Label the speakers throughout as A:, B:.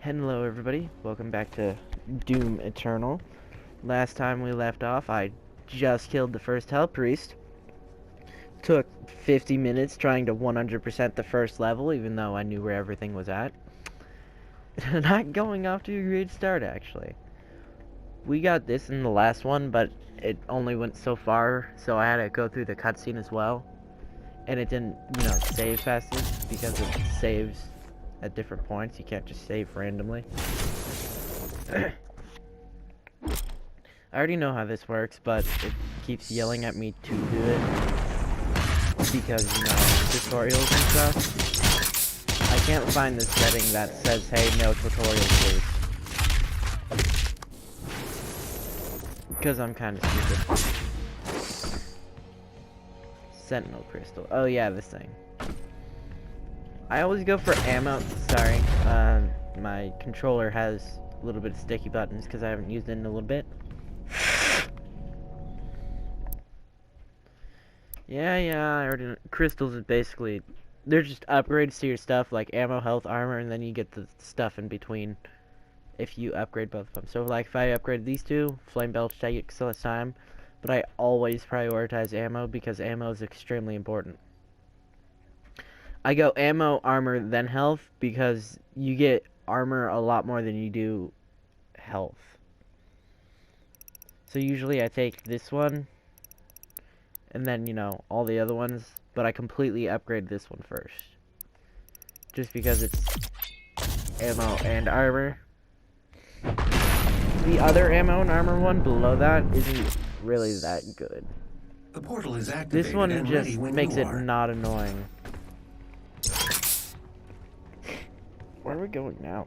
A: Hello everybody, welcome back to Doom Eternal. Last time we left off, I just killed the first Hell Priest. Took 50 minutes trying to 100% the first level, even though I knew where everything was at. Not going off to a great start, actually. We got this in the last one, but it only went so far, so I had to go through the cutscene as well. And it didn't, save faster, because it saves at different points. You can't just save randomly. I already know how this works, but it keeps yelling at me to do it because, tutorials and stuff. I can't find the setting that says, hey, no tutorials, please. Because I'm kind of stupid. Sentinel crystal. Oh yeah, this thing. I always go for ammo. Sorry, my controller has a little bit of sticky buttons because I haven't used it in a little bit. Yeah, I already know. Crystals is basically, they're just upgrades to your stuff, like ammo, health, armor, and then you get the stuff in between if you upgrade both of them. So, like, if I upgrade these two, flame belch takes less time, but I always prioritize ammo because ammo is extremely important. I go ammo, armor, then health because you get armor a lot more than you do health. So usually I take this one and then, all the other ones, but I completely upgrade this one first. Just because it's ammo and armor. The other ammo and armor one below that isn't really that good.
B: The portal is activated.
A: This one just makes it not annoying. Where are we going now?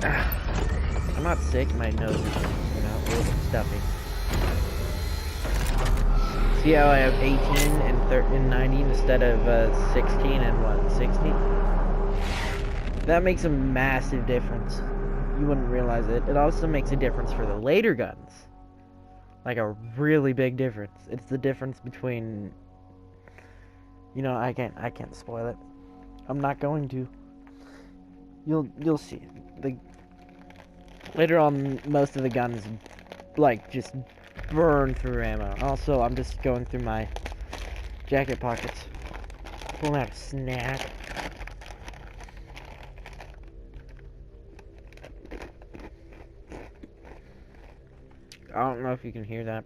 A: I'm not sick, my nose is, a little stuffy. See how I have 18 and 90 instead of 16 and 60? That makes a massive difference. You wouldn't realize it. It also makes a difference for the later guns. Like a really big difference. It's the difference between, I can't spoil it. I'm not going to. You'll see. Later on, most of the guns, just burn through ammo. Also, I'm just going through my jacket pockets. Pulling out a snack. I don't know if you can hear that.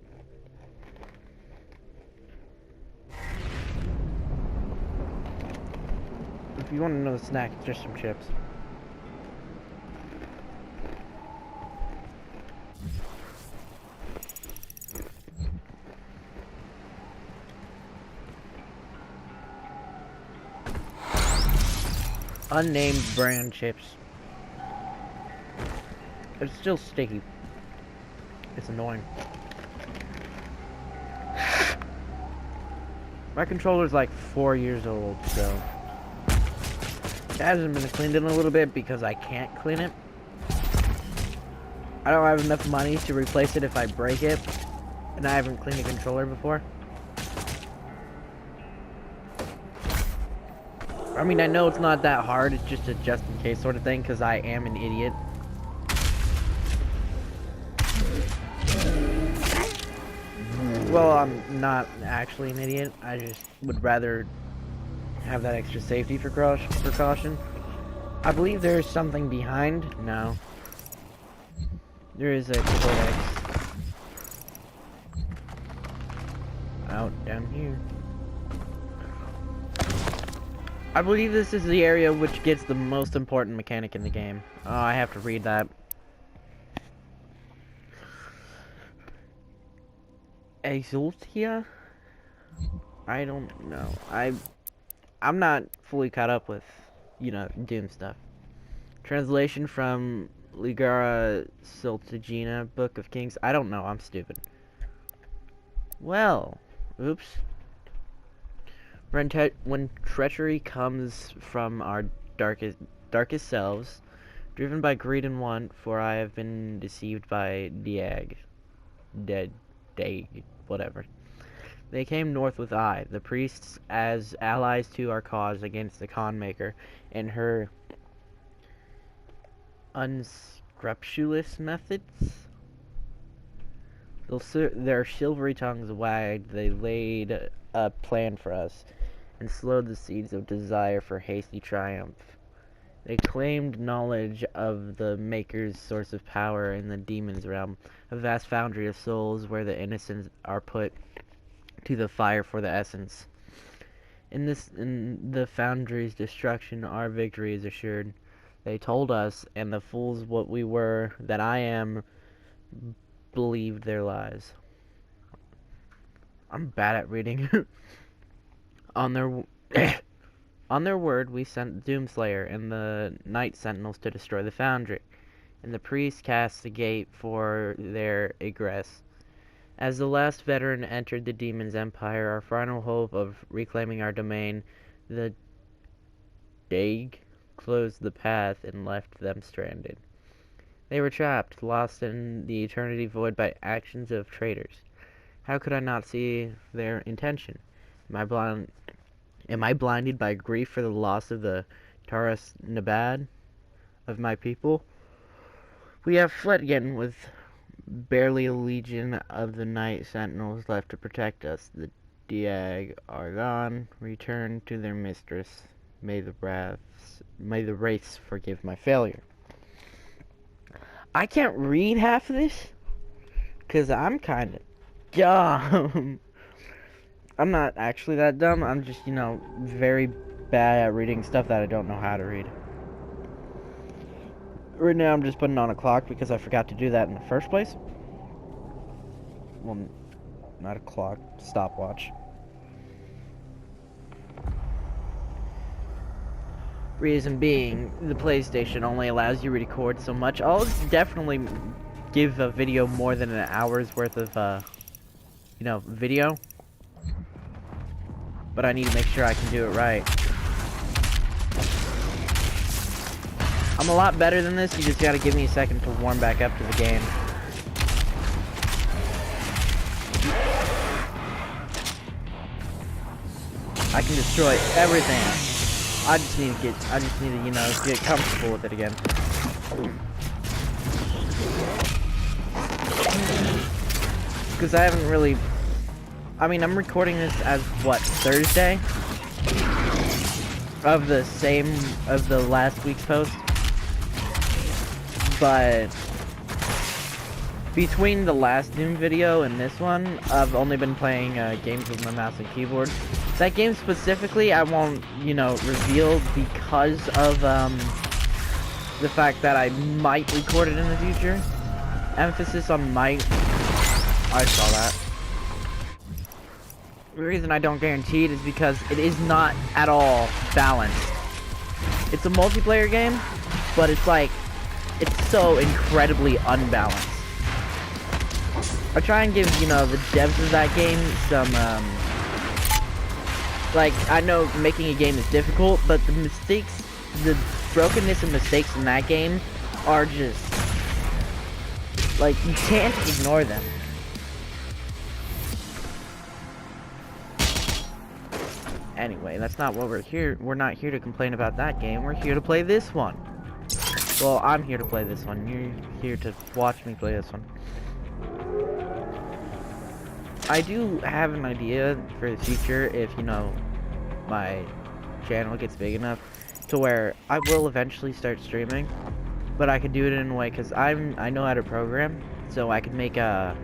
A: If you want to know the snack, it's just some chips. Unnamed brand chips. It's still sticky. It's annoying. My controller's like 4 years old, so it hasn't been cleaned in a little bit because I can't clean it. I don't have enough money to replace it if I break it, and I haven't cleaned a controller before. I mean, I know it's not that hard, it's just a just-in-case sort of thing, because I am an idiot. Well, I'm not actually an idiot, I just would rather have that extra safety precaution. I believe there is something behind. No. There is a codex. Out down here. I believe this is the area which gets the most important mechanic in the game. Oh, I have to read that. Exultia? I don't know. I'm not fully caught up with, Doom stuff. Translation from Ligara Siltagina, Book of Kings. I don't know, I'm stupid. Well, oops. When treachery comes from our darkest selves, driven by greed and want, for I have been deceived by whatever. They came north with I, the priests, as allies to our cause against the Khan Maker and her unscrupulous methods. Their silvery tongues wagged, they laid a plan for us, and sowed the seeds of desire for hasty triumph. They claimed knowledge of the Maker's source of power in the demon's realm, a vast foundry of souls where the innocents are put to the fire for the essence. In the foundry's destruction, our victory is assured. They told us, and the fools what we were, that I am, believed their lies. I'm bad at reading. On their on their word, we sent the Doomslayer and the Night Sentinels to destroy the foundry, and the priests cast the gate for their egress. As the last veteran entered the demon's empire, our final hope of reclaiming our domain, the Dague closed the path and left them stranded. They were trapped, lost in the eternity void by actions of traitors. How could I not see their intention? Am I blinded by grief for the loss of the Taurus Nabad of my people? We have fled again with barely a legion of the Night Sentinels left to protect us. The Diag are gone, returned to their mistress. May the wraiths forgive my failure. I can't read half of this, because I'm kind of dumb. I'm not actually that dumb, I'm just, very bad at reading stuff that I don't know how to read. Right now I'm just putting on a clock because I forgot to do that in the first place. Well, not a clock, stopwatch. Reason being, the PlayStation only allows you to record so much. I'll definitely give a video more than an hour's worth of, video. But I need to make sure I can do it right. I'm a lot better than this, you just gotta give me a second to warm back up to the game. I can destroy everything. I just need to get comfortable with it again. Because I haven't really... I'm recording this as, Thursday? Of the last week's post. But... between the last Doom video and this one, I've only been playing games with my mouse and keyboard. That game specifically, I won't, reveal because of the fact that I might record it in the future. Emphasis on might. I saw that. The reason I don't guarantee it is because it is not at all balanced. It's a multiplayer game, but it's so incredibly unbalanced. I try and give, the devs of that game some, I know making a game is difficult, but the brokenness and mistakes in that game are just, you can't ignore them. Anyway, that's not what we're not here to complain about that game, we're here to play this one. Well, I'm here to play this one, you're here to watch me play this one. I do have an idea for the future if, my channel gets big enough to where I will eventually start streaming, but I can do it in a way because I know how to program, so I can make a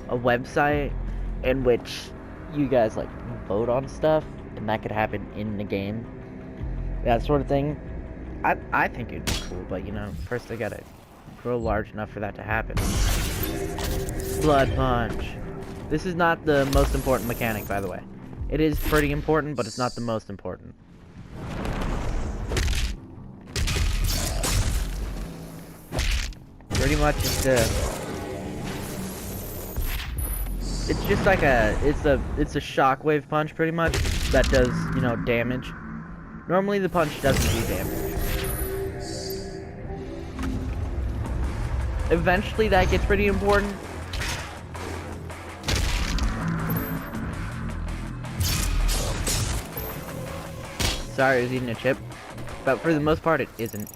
A: website in which you guys vote on stuff, and that could happen in the game, that sort of thing. I think it'd be cool, but first I gotta grow large enough for that to happen. Blood punch. This is not the most important mechanic, by the way. It is pretty important, but it's not the most important. Pretty much it's just like it's a shockwave punch pretty much that does, damage. Normally the punch doesn't do damage. Eventually that gets pretty important. Sorry, I was eating a chip, but for the most part, it isn't.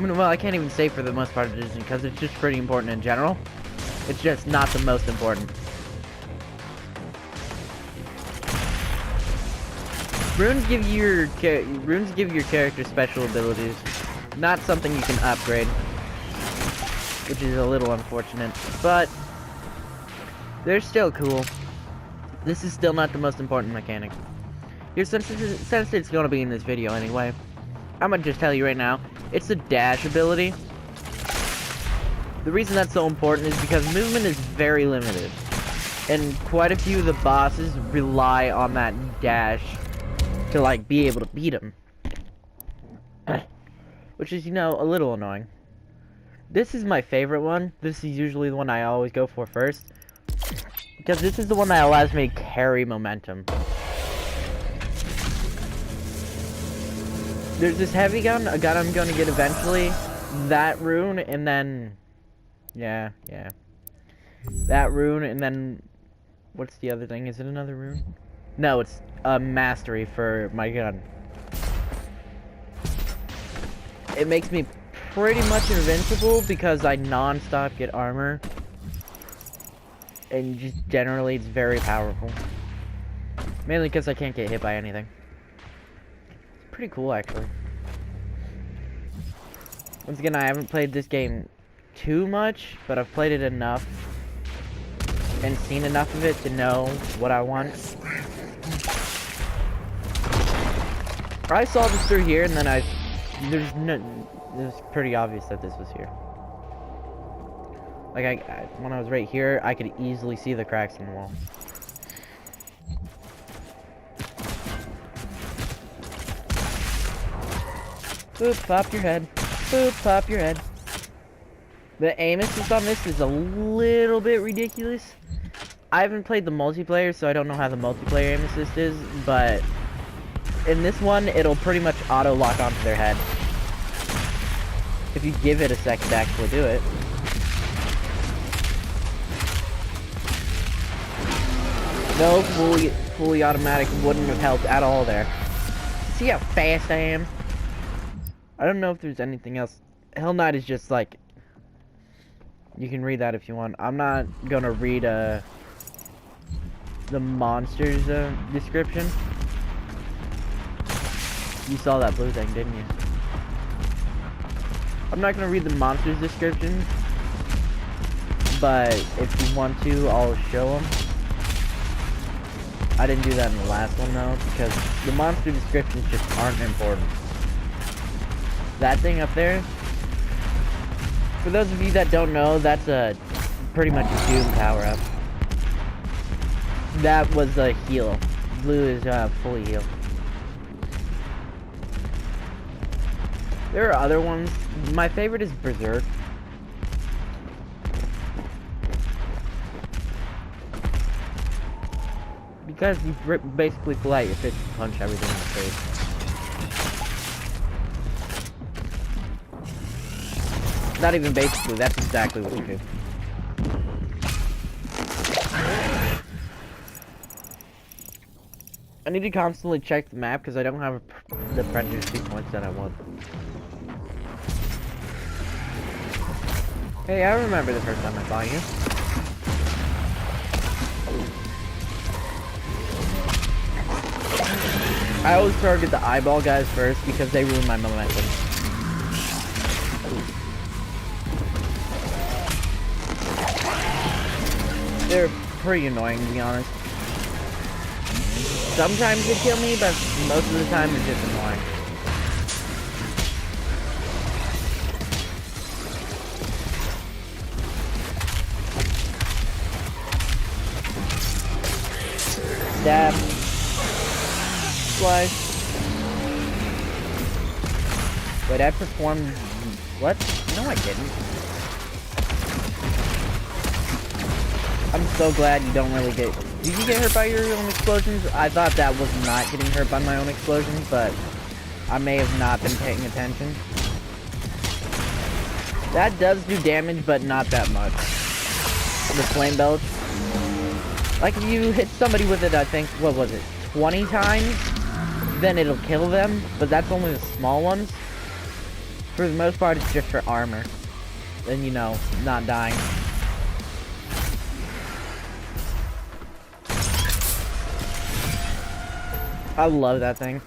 A: I mean, well, I can't even say for the most part it isn't, because it's just pretty important in general. It's just not the most important. Runes give your character special abilities, not something you can upgrade, which is a little unfortunate, but they're still cool. This is still not the most important mechanic. Here, since it's going to be in this video anyway, I'm going to just tell you right now, it's the dash ability. The reason that's so important is because movement is very limited, and quite a few of the bosses rely on that dash to, like, be able to beat them. Which is, you know, a little annoying. This is my favorite one. This is usually the one I always go for first, because this is the one that allows me to carry momentum. There's this heavy gun, a gun I'm gonna get eventually, that rune, and then... Yeah. That rune, and then... What's the other thing? Is it another rune? No, it's a mastery for my gun. It makes me pretty much invincible because I non-stop get armor. And just generally, it's very powerful. Mainly because I can't get hit by anything. It's pretty cool, actually. Once again, I haven't played this game too much, but I've played it enough and seen enough of it to know what I want. I saw this through here, and then it was pretty obvious that this was here. Like, when I was right here, I could easily see the cracks in the wall. Boop, pop your head. Boop, pop your head. The aim assist on this is a little bit ridiculous. I haven't played the multiplayer, so I don't know how the multiplayer aim assist is, but in this one, it'll pretty much auto-lock onto their head. If you give it a second to actually do it. No, fully automatic wouldn't have helped at all there. See how fast I am? I don't know if there's anything else. Hell Knight is just like... You can read that if you want. I'm not gonna read the monster's description. You saw that blue thing, didn't you? I'm not gonna read the monster's description, but if you want to, I'll show them. I didn't do that in the last one though, because the monster descriptions just aren't important. That thing up there, for those of you that don't know, that's a pretty much a Doom power-up. That was a heal. Blue is fully healed. There are other ones. My favorite is Berserk. Because you basically pull out your fist and punch everything in the face. Not even basically, that's exactly what you do. I need to constantly check the map because I don't have the predator sequence that I want. Hey, I remember the first time I saw you. I always target the eyeball guys first because they ruin my momentum. They're pretty annoying, to be honest. Sometimes they kill me, but most of the time they're just annoying. Stab. Slice. Wait, I performed... What? No, I didn't. I'm so glad you don't really get... Did you get hurt by your own explosions? I thought that was not getting hurt by my own explosions, but I may have not been paying attention. That does do damage, but not that much. The flame belch. Like, if you hit somebody with it, I think, what was it, 20 times? Then it'll kill them, but that's only the small ones. For the most part, it's just for armor. And, you know, not dying. I love that thing.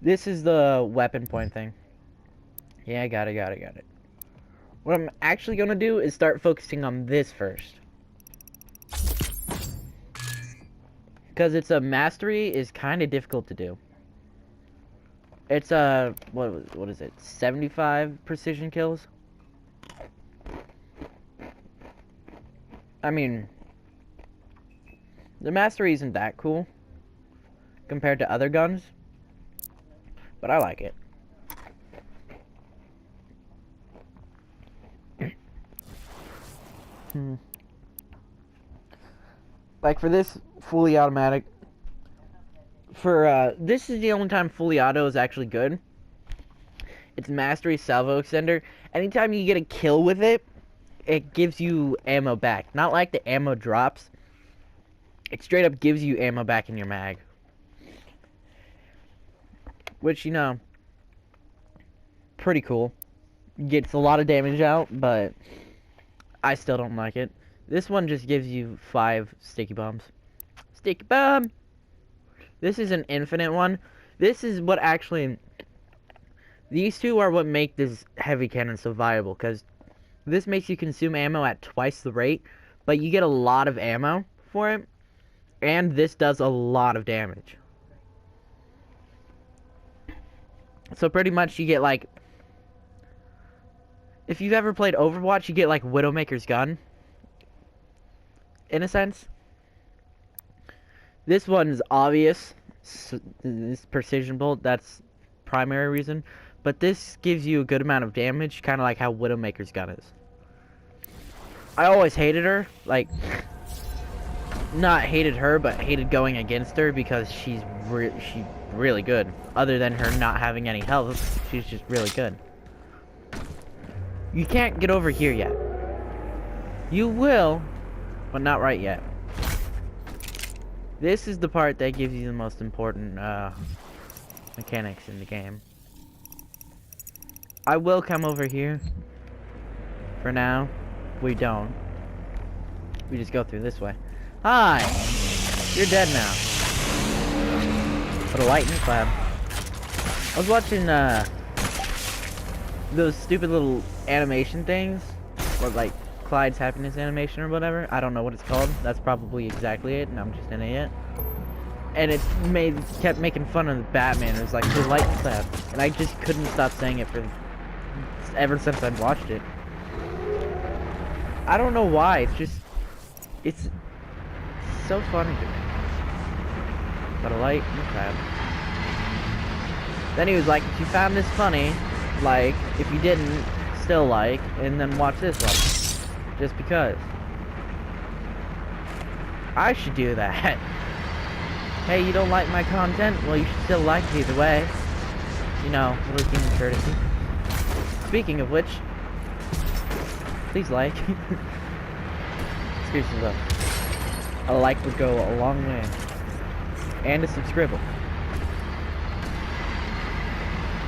A: This is the weapon point thing. Yeah, got it. What I'm actually gonna do is start focusing on this first. Because it's a mastery is kind of difficult to do. It's a, what is it, 75 precision kills? I mean, the mastery isn't that cool compared to other guns, but I like it. Like for this fully automatic, this is the only time fully auto is actually good. It's mastery salvo extender. Anytime you get a kill with it, it gives you ammo back. Not like the ammo drops. It straight up gives you ammo back in your mag. Which, you know, pretty cool. Gets a lot of damage out, but I still don't like it. This one just gives you 5 sticky bombs. Sticky bomb! This is an infinite one. This is what actually... These two are what make this heavy cannon so viable, because this makes you consume ammo at twice the rate, but you get a lot of ammo for it, and this does a lot of damage. So pretty much you get like... If you've ever played Overwatch, you get like Widowmaker's gun. In a sense. This one's obvious. This precision bolt, that's primary reason. But this gives you a good amount of damage, kind of like how Widowmaker's gun is. I always hated her. Like, not hated her, but hated going against her because she's really good. Other than her not having any health, she's just really good. You can't get over here yet. You will, but not right yet. This is the part that gives you the most important mechanics in the game. I will come over here. For now, we don't. We just go through this way. Hi! You're dead now. Put a light in the cloud. I was watching those stupid little animation things, or like Clyde's happiness animation or whatever. I don't know what it's called. That's probably exactly it, and I'm just an idiot. And it kept making fun of the Batman. It was like the light and cloud, and I just couldn't stop saying it for ever since I watched it. I don't know why. It's so funny to me. But a light and a cloud. Then he was like, if you found this funny, like, if you didn't, still like, and then watch this one. Just because. I should do that. Hey, you don't like my content? Well, you should still like it either way. You know, little human courtesy. Speaking of which, please like. Seriously though. A like would go a long way. And a subscribe.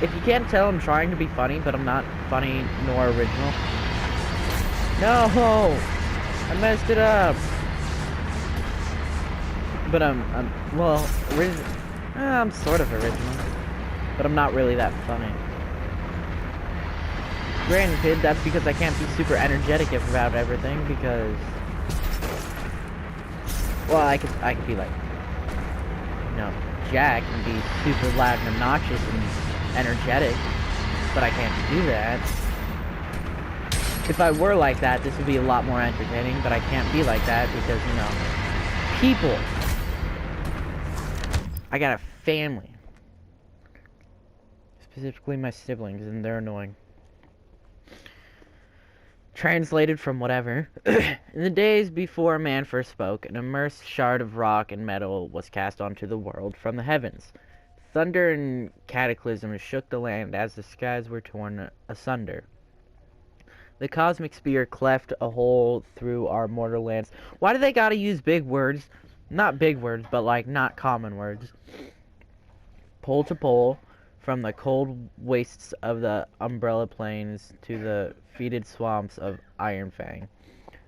A: If you can't tell, I'm trying to be funny, but I'm not funny nor original. No! I messed it up! But I'm sort of original. But I'm not really that funny. Granted, that's because I can't be super energetic about everything, because... Well, I could be like... You know, Jack and be super loud and obnoxious and energetic, but I can't do that. If I were like that, this would be a lot more entertaining, but I can't be like that because, you know, people. I got a family. Specifically my siblings, and they're annoying. Translated from whatever. In the days before man first spoke, an immersed shard of rock and metal was cast onto the world from the heavens. Thunder and cataclysm shook the land as the skies were torn asunder. The cosmic spear cleft a hole through our mortal lands. Why do they gotta use big words? Not big words, but like not common words. pole to pole, from the cold wastes of the Umbrella Plains to the fetid swamps of Iron Fang.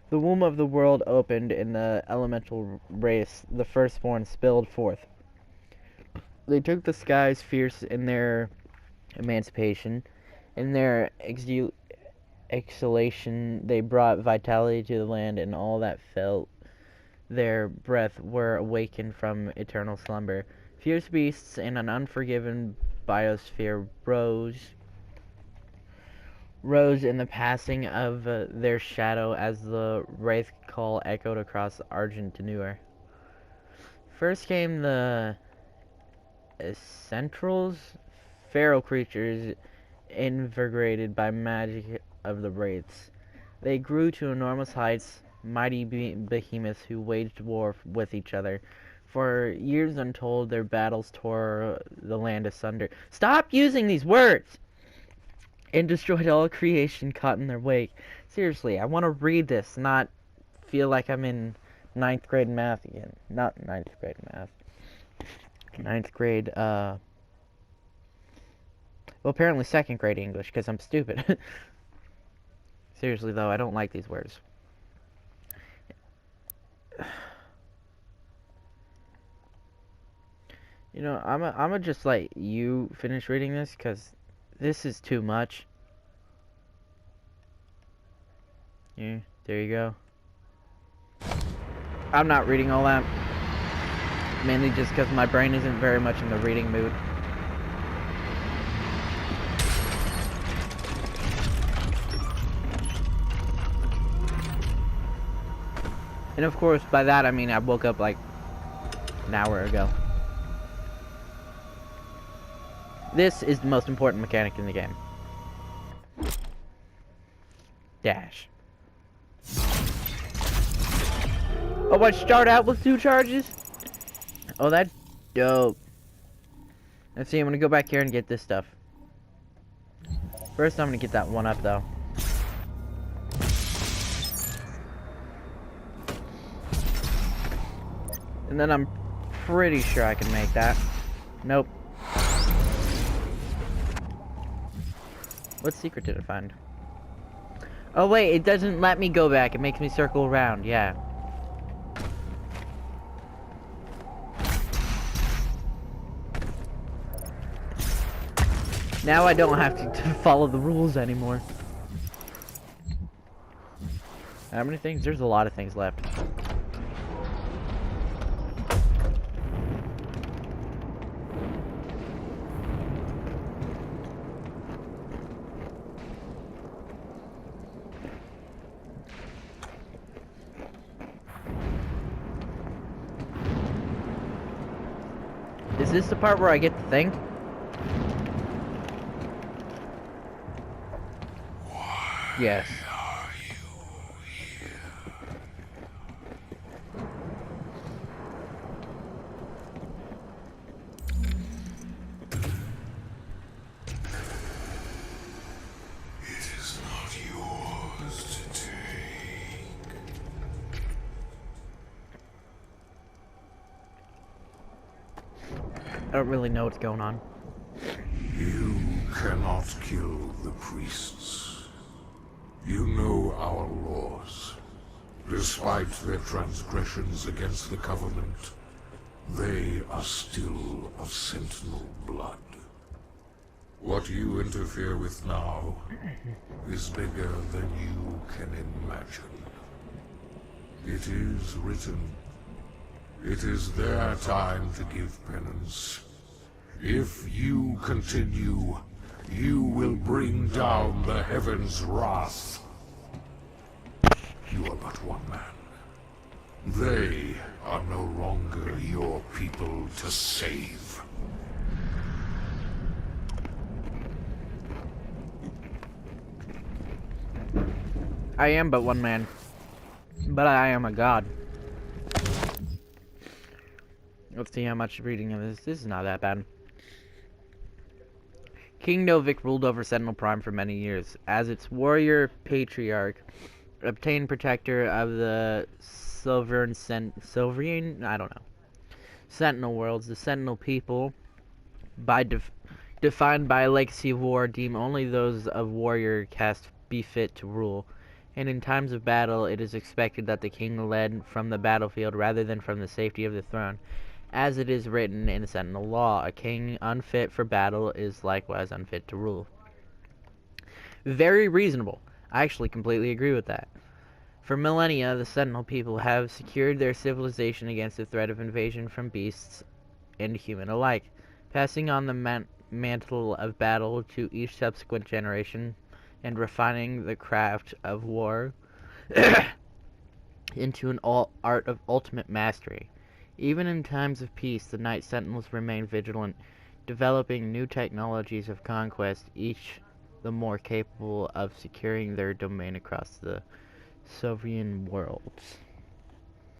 A: The womb of the world opened, in the elemental race the firstborn spilled forth. They took the skies fierce in their emancipation. In their exhalation they brought vitality to the land, and all that felt their breath were awakened from eternal slumber. Fierce beasts in an unforgiven biosphere rose in the passing of their shadow as the wraith call echoed across Argent Tenure. First came the Centrals, feral creatures invigorated by magic of the wraiths. They grew to enormous heights, mighty behemoths who waged war with each other. For years untold, their battles tore the land asunder. Stop using these words! And destroyed all creation caught in their wake. Seriously, I want to read this, not feel like I'm in ninth grade math again. Not ninth grade math. Ninth grade, well, apparently second grade English, because I'm stupid. Seriously, though, I don't like these words. You know, I'ma just let you finish reading this, because this is too much. Yeah, there you go. I'm not reading all that. Mainly just because my brain isn't very much in the reading mood. And of course, by that I mean I woke up like an hour ago. This is the most important mechanic in the game. Dash. Oh, I start out with 2 charges? Oh, that's dope. Let's see, I'm gonna go back here and get this stuff. First, I'm gonna get that one up, though. And then I'm pretty sure I can make that. Nope. What secret did I find? Oh, wait, it doesn't let me go back. It makes me circle around, yeah. Now I don't have to follow the rules anymore. How many things? There's a lot of things left. Is this the part where I get the thing? Yes.
B: Are you here? It is not yours to take.
A: I don't really know what's going on.
B: You cannot kill the priests. You know our laws. Despite their transgressions against the Covenant, they are still of Sentinel blood. What you interfere with now is bigger than you can imagine. It is written. It is their time to give penance. If you continue, you will bring down the heavens' wrath. You are but one man. They are no longer your people to save.
A: I am but one man. But I am a god. Let's see how much reading of this. This is not that bad. King Novik ruled over Sentinel Prime for many years. As its warrior patriarch, obtained protector of the Sovereign, I don't know. Sentinel worlds, the Sentinel people by defined by a legacy of war, deem only those of warrior caste be fit to rule. And in times of battle, it is expected that the king led from the battlefield rather than from the safety of the throne. As it is written in the Sentinel Law, a king unfit for battle is likewise unfit to rule. Very reasonable. I actually completely agree with that. For millennia, the Sentinel people have secured their civilization against the threat of invasion from beasts and human alike, passing on the mantle of battle to each subsequent generation and refining the craft of war into an art of ultimate mastery. Even in times of peace, the Night Sentinels remain vigilant, developing new technologies of conquest, each the more capable of securing their domain across the Sovian worlds.